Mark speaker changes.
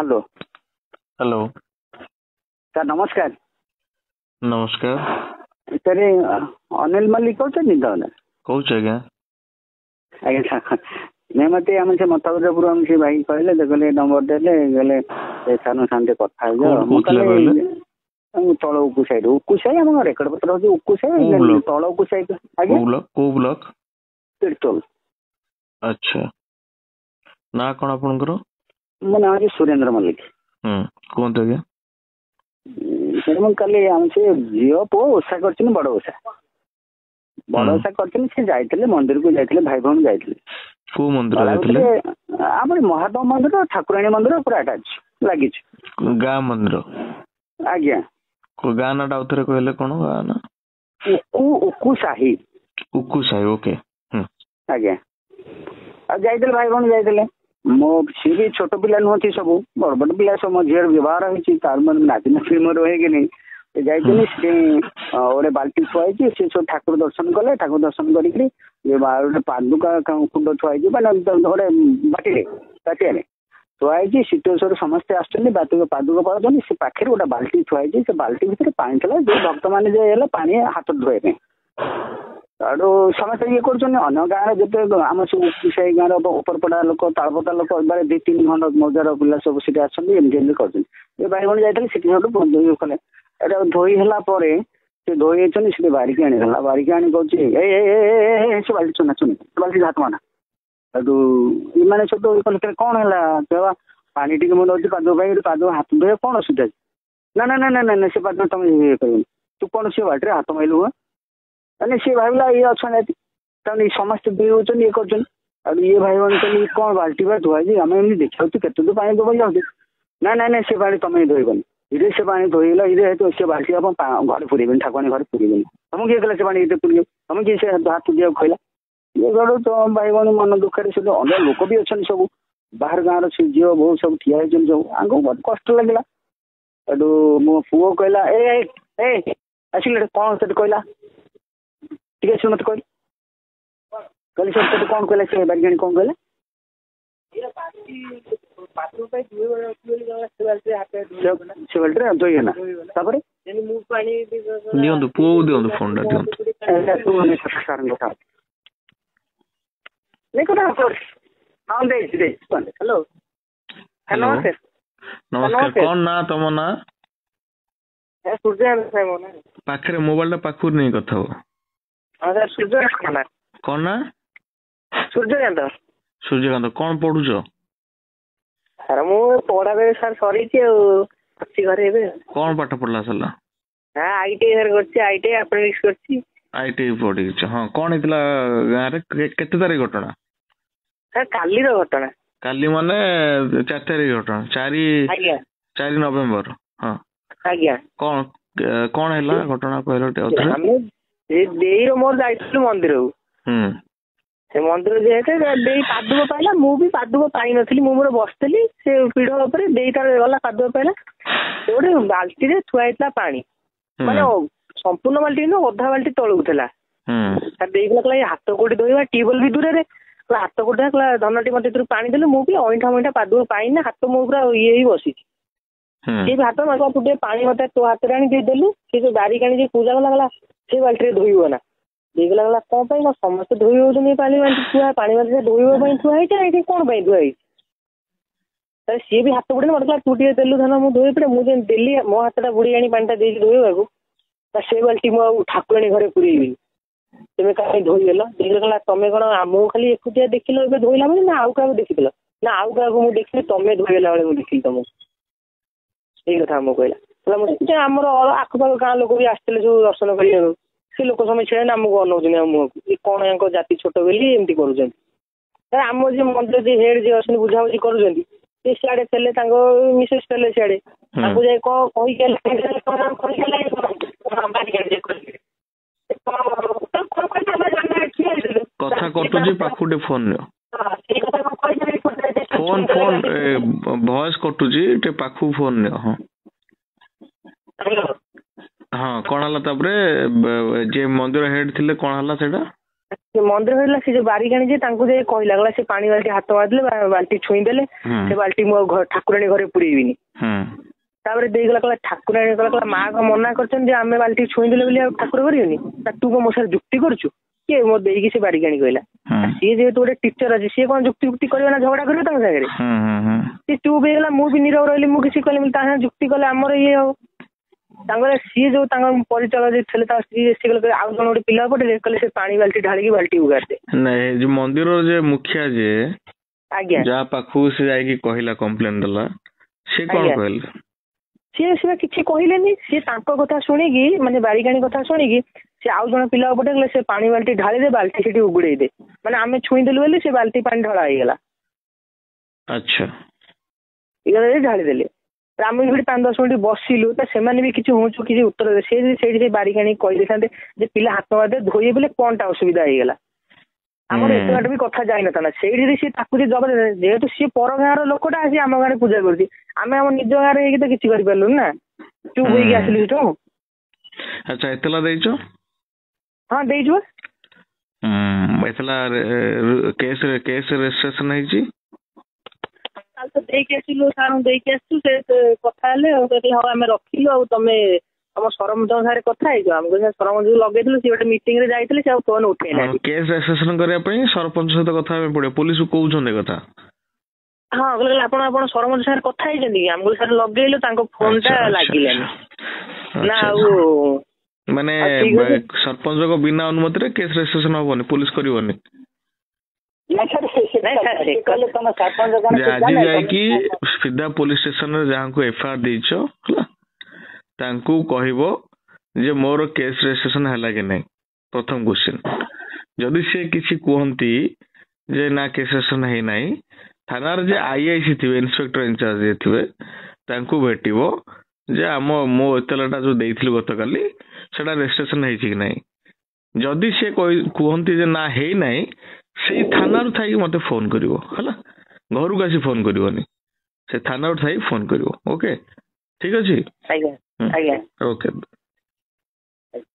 Speaker 1: Hello
Speaker 2: hello
Speaker 1: sir नमस्कार।
Speaker 2: नमस्कार
Speaker 1: sir Anil Mallik कहते
Speaker 2: कौच आज्ञा
Speaker 1: आज्ञा नहीं मत आम से मतपुर से भाई कहले कहले नंबर देले गले सार सामने कथा तल उकु साइड आम रेकर्ड पत्र हूँ उकु साइड तल उकु साइड
Speaker 2: को ब्लॉक
Speaker 1: तीर्तोल।
Speaker 2: अच्छा ना कौन आपनकर
Speaker 1: मो ना हूँ सुरेंद्र मल्लिक।
Speaker 2: कहते आज्ञा
Speaker 1: सर मुझे कल आम से झील पु ओषा कर बड़ ओषा कर जाते मंदिर को जाते भाई भौणी जाते
Speaker 2: को मंदिर
Speaker 1: आम महादेव मंदिर ठाकुराणी मंदिर पूरा अटैच लगी
Speaker 2: गाँ मंदिर
Speaker 1: आज्ञा
Speaker 2: गाँ ना आउे कहले कौन गाँ ना
Speaker 1: उकु साही
Speaker 2: ओके
Speaker 1: आज्ञा जाते भाई भौणी जाते मो सी भी छोट पिला नुहति सब बड़ बड़ पिला सब मो झीर व्यवहार होती नाची नाची मोर है कि नहीं जाइए गोटे बाल्टी थुआई सी सब ठाकुर दर्शन कले ठाकुर दर्शन कर पादुका कुंड थुआई मैंने गोटे बाटी ताटिया थुआई शीतेश्वर समस्ते आदुक पड़ते से पाखे गोटे बाल्टी थुआई से बाल्टी भितर पानी था जो भक्त मैंने पानी हाथ धोए आड़ू समस्त ये कर गाँव जिते आम सब से गाँव उपरपड़ा लोक तालपदा लोक बारे 2-3 खंड मजार पिला सब सीट आमती कर भाई भौणी जाते धोई कले एटा धोई है धोई बारिकी आनीला बारिकी आनी कौन से बाल्टी चुना चुनी बाल्टी हाथ माना मैंने सब कले कौन है पानी टी मुझे पाद हाथ धोए कौन असुविधा ना ना ना ना ना से पाद तुम ये कर तू कौन से बाल्टी हाथ माइलु मैंने सी भावला ये अच्छा समस्त भी होती ये कर ये भाई भौणी कहली कौन बाल्टी बार धुआई आम एमती देखा केते तो पानी दबा जाऊँ ना ना ना से पानी तुम धोबनी इधे से पानी धोइल इधे से बाल्टी आप घर पुरेबे ठाकुर घर पुरेबे तुम किए कला से पानी इतने पुर तुम किए से हाथ दिया कहला ये गड़ तो भाई भौणी मन दुखे से अनेक लोक भी अच्छा सब बाहर गाँव झील बहु सब ठिया सब आगे बहुत कष्ट लगे एटू मो पुओ कहला ए आसिले कौन से कहला ठीक है मत कहली सर कौन कहला से बारिकाणी कौन कहला से बाल्टी धोईना हेलो
Speaker 2: हेलो नमस्कार कौन ना तुम ना
Speaker 1: सूर्य
Speaker 2: पाखे मोबाइल पाखुर नहीं कथा हो
Speaker 1: सूर्य
Speaker 2: कौन ना
Speaker 1: सूर्यकांत
Speaker 2: सूर्यकांत कौन पढ़ुच
Speaker 1: सर मु पढ़ा सर सरी घरे
Speaker 2: कौन पाठ पढ़ला सरला
Speaker 1: आईटीआई आईटीआई अप्रेंटिस करछि
Speaker 2: आईटीआई पढ़ी हाँ कौन होता गाँव रे केते तारीख घटना
Speaker 1: सर काली घटना
Speaker 2: काली माने 4 तारीख घटना 4 नवेम्बर हाँ
Speaker 1: आज्ञा
Speaker 2: कौन कौन है घटना कहल
Speaker 1: देईर मोर जाइलु मंदिर से मंदिर जेहेतु देई पादुक पाइला मु भी पादुक पाई नथली मु मोर बसतली से पीढ़ ऊपर देई तार गला पादुक पाइला से गोटे बाल्टी रे थुआइतला पानी माने संपूर्ण बाल्टी न अधा बाल्टी तळुथला देई गला हाथ कोडी धोइबा टीबल भी दूर रे हाथ कोडा कला धनटी मते तू पानी देले मु भी ओइठा मोइठा पादुक पाई ना हाथ मो पूरा ये ही बसी से हाथ मागा तू पानी मत तो हाथ राणी दे देलु से जो बारिकाणी पूजा गला से बाल्टी धोइबो ना देखला गला कौन पाई समस्त धोई हो पानी बाल्टी थुआ पानी बाल्टी धोइबो थुआ कौन पाई धुआ सी भी हाथ बुड़े मतलब तू टे देलु धन मुझे धोई पड़े मुझे डेली मो हाथटा बुड़ी आनी पानी दे धोइबा से बाल्टी मु ठाकुराणी घरे पुरेबी तुम्हें कहीं धोईदेल देखला तुम कौन आम खाली एकुटिया देख लो धोईला बेले ना आउ क्या देखी ना आउ क्या मुझे देखी तुम धोईला बेले मुझे देखी तुमको यही कथा आमको कहला आमर आखपाख गाँव लोक भी आसते सब दर्शन कर से लोक समय छेड़ा आमको अनाऊँ मुह को कौन या जाति छोट बोली एमती कर आम जी मंदिर जी हेड जी अच्छे बुझाबुझी कर सियाड़े थे मिसेस थे सियाड़े जाए
Speaker 2: कथा कटुची पाखुटे फोन फोन फोन वॉइस कटुची टे पाखु फोन हाँ हाँ कौन हला तापरे जे मंदिर हेड थिले कौन हला सेटा
Speaker 3: ସେ ମନ୍ଦିର ହେଇଥିଲା ସେ ଯୋଉ ବାରିକାଣି ଯେ ତାଙ୍କୁ ଯେ କହିଲା ଗଲା ସେ ପାଣି ବାଲ୍ଟି ହାତ ମାରିଦେଲେ ବାଲ୍ଟି ଛୁଇଁଦେଲେ ସେ ବାଲ୍ଟି ମୁଁ ଠାକୁରାଣୀ ଘରେ ପୁରେଇବିନି। ତାପରେ ଦେଇଗଲା କହିଲା ଠାକୁରାଣୀ କହିଲା ମା କଣ ମନା କରିଛନ୍ତି ଯେ ଆମେ ବାଲ୍ଟି ଛୁଇଁଦେଲେ ବୋଲି ଆଉ ଠାକୁର କରିବେନି ତୁ କଣ ମୋ ସାথେ ଯୁକ୍ତି କରୁଛୁ କିଏ ମୋ ଦେଇକି ସେ ବାରିକାଣି କହିଲା ସିଏ ଯେହେତୁ ଗୋଟେ ଟିଚର ଅଛି ସିଏ କଣ ଯୁକ୍ତି କରିବେ ନା ଝଗଡା କରିବେ ତାଙ୍କ ସାଙ୍ଗରେ ସେ ଚୁପ୍ ହେଇଗଲା ମୁଁ ବି ନିରବ ରହିଲି ମୁଁ କିଛି କହିଲି ତା ସାଙ୍ଗେ ଯୁକ୍ତି କଲେ ଆମର ଇଏ ହଉ ତାଙ୍କର ସିଏ ଯୋଉ ତାଙ୍କ ପରିଚାଳକ ଯିଏ ଥିଲେ ତାଙ୍କ ସ୍ତ୍ରୀ ସିଏ କହିଲେ ଆଉ ଜଣେ ଗୋଟେ ପିଲା ପଠେଇଲେ କହିଲେ ସେ ପାଣି ବାଲ୍ଟି ଢାଳିକି ବାଲ୍ଟି ଉଗାରିଦେ।
Speaker 2: ନାଇଁ ଯୋଉ ମନ୍ଦିରର ଯେ ମୁଖିଆ ଯେ
Speaker 3: ଆଜ୍ଞା
Speaker 2: ଯାହା ପାଖକୁ ସେ ଯାଇକି କହିଲା କମ୍ପ୍ଲେନ ଦେଲା ସେ କଣ କହିଲେ?
Speaker 3: ସିଏ କିଛି କହିଲେନି ସିଏ ତାଙ୍କ କଥା ଶୁଣିକି ମାନେ ବାରିକାଣୀ କଥା ଶୁଣିକି ସେ ଆଉ ଜଣେ ପିଲା ପଠେଇଲେ ସେ ପାଣି ବାଲ୍ଟି ଢାଳିଦେ ବାଲ୍ଟି ସେଠି ଉଗୁଡେଇ ଦେ ମାନେ ଆମେ ଛୁଇଁଦେଲୁ ବୋଲି ସେ ବାଲ୍ଟି ପାଣି ଢଳା ହେଇଗଲା।
Speaker 2: ଆଚ୍ଛା
Speaker 3: ଢାଳିଦେଲେ ଆମେ ସେଠି 5-10 ମିନିଟ୍ ବସିଲୁ ତ ସେମାନେ ବି କିଛି ହୁଁଛୁ କିଛି ଉତ୍ତର ଦେଲେ ସେ ସେଇଠି ସେ ବାରିକାଣୀ କହିଦେଇଥାନ୍ତେ ଯେ ପିଲା ହାତ ମାରିଦେ ଧୋଇବେ ବୋଲେ କଣଟା ଅସୁବିଧା ହେଇଗଲା ଆମର ଏତେ ବାଟ ବି କଥା ଯାଇନଥାନ୍ତା ସେଇଠି ସିଏ ତାକୁ ଯେ ଜବାବ ଯେହେତୁ ସିଏ ପର ଗାଁର ଲୋକଟା ଆସି ଆମ ଗାଁରେ ପୂଜା କରୁଛି ଆମେ ଆମ ନିଜ ଗାଁରେ ହେଇକି ତ କିଛି କରିପାରିଲୁନି ନା ଚୁପ୍ ହେଇକି ଆସିଲୁ ସେଠୁ।
Speaker 2: ଆଚ୍ଛା ଏତଲା ଦେଇଛ?
Speaker 3: ହଁ ଦେଇଛୁ।
Speaker 2: ଏତଲା କେସ୍ ରେଜିଷ୍ଟ୍ରେସନ ହେଇଛି?
Speaker 3: ତ ଦେଇକି ଆସିଲୁ ସାର୍ ଦେଇକି ଆସିଛୁ ସେ କଥା ହେଲେ ଆଉ କହିଲେ ହଉ ଆମେ ରଖିଲୁ ଆଉ ତମେ ତମ ସରପଞ୍ଚଙ୍କ ସାଙ୍ଗରେ କଥା ହେଇଯିବ ଆମକୁ ସରପଞ୍ଚ ଲଗେଇଥିଲୁ ସେ ଗୋଟେ ମିଟିଂ ରେ ଯାଇଥିଲେ ସେ ଆଉ ଫୋନ ଉଠେଇନାହାନ୍ତି।
Speaker 2: କେସ୍ ରେଜିଷ୍ଟ୍ରେସନ କରିବା ପାଇଁ ସରପଞ୍ଚ ସହିତ କଥା ହେବାକୁ ପଡିବ ପୋଲିସ କହୁଛନ୍ତି କଥା?
Speaker 3: ହଁ କହିଲେ ଆପଣ ସରପଞ୍ଚ ସାଙ୍ଗରେ କଥା ହେଇଛନ୍ତି କି ଆମକୁ ସାର୍ ଲଗେଇଲୁ ତାଙ୍କ ଫୋନ ଟା ଲାଗିଲାନି ନା ଆଉ
Speaker 2: ମାନେ ସରପଞ୍ଚଙ୍କ ବିନା ଅନୁମତିରେ କେସ୍ ରେଜିଷ୍ଟ୍ରେସନ ହବନି ପୋଲିସ କରିବନି? ଆଜି ଯାଇକି ସିଧା ପୋଲିସ ଷ୍ଟେସନରେ ଯାହାକୁ ଏଫଆଇଆର ଦେଇଛ ହେଲା ତାଙ୍କୁ କହିବ ଯେ ମୋର କେସ୍ ରେଜିଷ୍ଟ୍ରେସନ ହେଲା କି ନାହିଁ ପ୍ରଥମ କ୍ୱେଶ୍ଚନ। ଯଦି ସେ କିଛି କୁହନ୍ତି ଯେ ନା କେସ୍ ରେଜିଷ୍ଟ୍ରେସନ ହେଇନାହିଁ ଥାନାରେ ଯେ ଆଇଆଇସି ଥିବେ ଇନ୍ସପେକ୍ଟର ଇନଚାର୍ଜ ଯିଏ ଥିବେ ତାଙ୍କୁ ଭେଟିବ ଯେ ମୋ ଏତଲାଟା ଯୋଉ ଦେଇଥିଲୁ ଗତକାଲି ସେଟା ରେଜିଷ୍ଟ୍ରେସନ ହେଇଛି କି ନାହିଁ। ଯଦି ସେ କୁହନ୍ତି ଯେ ନା ହେଇନାହିଁ ସେଇ ଥାନାରୁ ଥାଇକି ମତେ ଫୋନ କରିବ ହେଲା ଘରକୁ ଆସି ଫୋନ କରିବନି ସେ ଥାନାରୁ ଥାଇ ଫୋନ କରିବ। ଓକେ ଠିକ ଅଛି?
Speaker 3: ଆଜ୍ଞା ଆଜ୍ଞା
Speaker 2: ଓକେ।